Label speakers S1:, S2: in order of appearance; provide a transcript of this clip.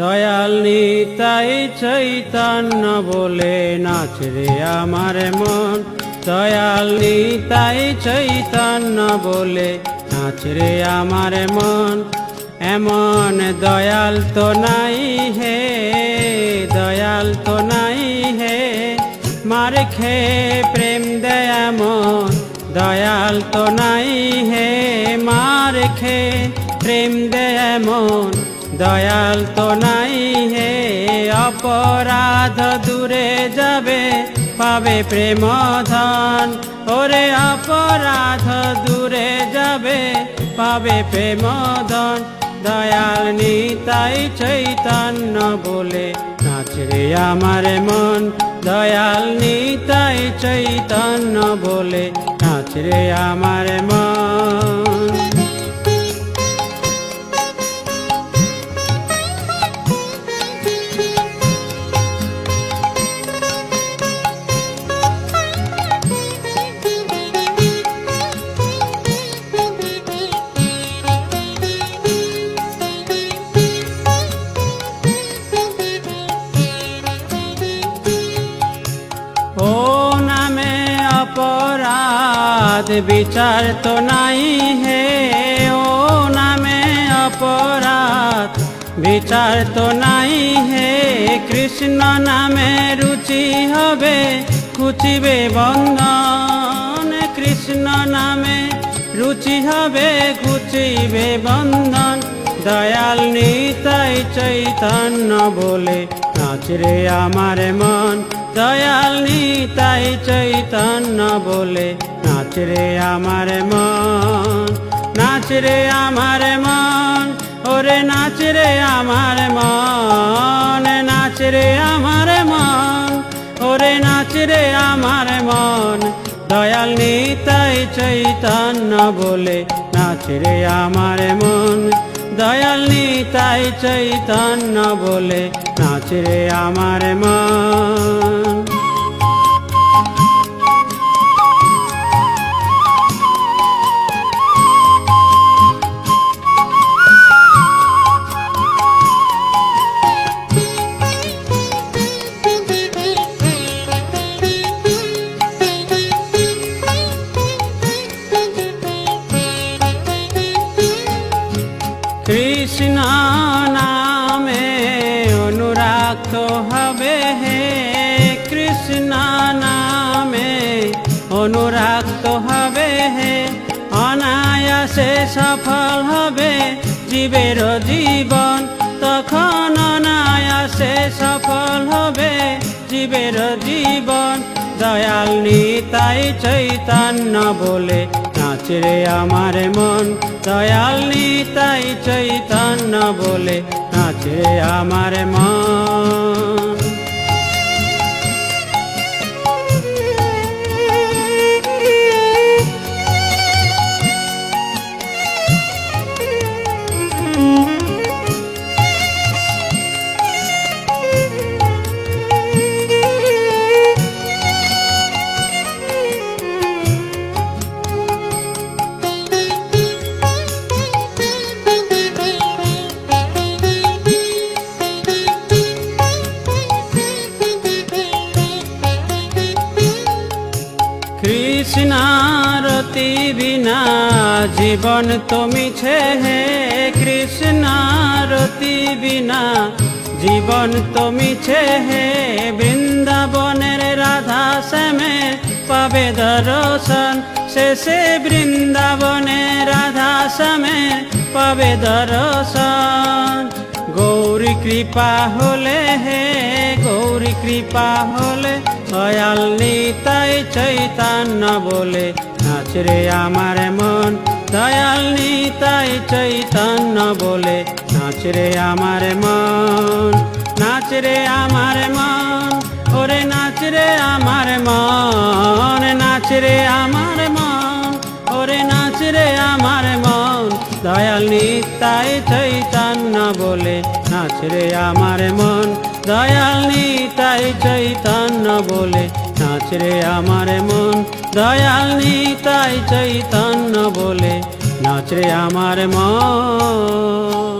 S1: দয়াল নিতাই চৈতন্য বলে নাচ রে আমার মন। দয়াল নিতাই চৈতন্য বলে নাচ রে আমার মন। এমন দয়াল তো নাই হে, দয়াল তো নাই হে, মার খে প্রেম দেয় এমন দয়াল তো নাই হে, মার খে প্রেম দেয় এমন দয়াল তো নাই হে। অপরাধ দূরে যাবে পাবে প্রেম ধন, ওরে অপরাধ দূরে যাবে পাবে প্রেম ধন। দয়াল নিতাই চৈতন্য বলে নাচ রে আমার মন। দয়াল নিতাই চৈতন্য বলে নাচ রে আমার মন। ও নামে অপরাধ বিচার তো নাই হে, ও নামে অপরাধ বিচার তো নাই হে। কৃষ্ণ নামে রুচি হবে ঘুচিবে বন্ধন, কৃষ্ণ নামে রুচি হবে ঘুচিবে বন্ধন। দয়াল নিতাই চৈতন্য বলে নাচ রে আমার মন। দয়াল নিতাই চৈতন্য বলে নাচ রে আমার মন। নাচ রে আমার মন, ওরে নাচ রে আমার মন। নাচ রে আমার মন, ওরে নাচ রে আমার মন। দয়াল নিতাই চৈতন্য বলে নাচ রে আমার মন। দয়াল নিতাই চৈতন্য বলে নাচ রে আমার মন। কৃষ্ণ নামে অনুরাগ হবে হে, কৃষ্ণ নামে অনুরাগ হবে হে। অনায়াসে সফল হবে জীবের জীবন, তখন অনায়াসে সফল হবে জীবের জীবন। দয়াল নিতাই চৈতন্য বলে নাচ রে আমার মন। দয়াল নিতাই চৈতন্য বলে নাচ রে আমার মন। কৃষ্ণারতি বিনা জীবন তো মিছে হে, কৃষ্ণারতি বিনা জীবন তো মিছে হে। বৃন্দাবনের রাধা শ্যামে পাবে দর্শন, শেষে বৃন্দাবনে রাধা শ্যামে পাবে দর্শন। গৌরী কৃপা হলে হে, গৌরী কৃপা হলে দয়াল নিতাই চৈতন্য বলে নাচ রে আমার মন। দয়াল নিতাই চৈতন্য বলে নাচ রে আমার মন। নাচ রে আমার মন, ওরে নাচ রে আমার মন। নাচ রে আমার মন, ওরে নাচ রে আমার মন। দয়াল নিতাই চৈতন্য বলে নাচ রে আমার মন। দয়াল নিতাই চৈতন্য বলে নাচ রে আমার মন। দয়াল নিতাই চৈতন্য বলে নাচ রে আমার মন।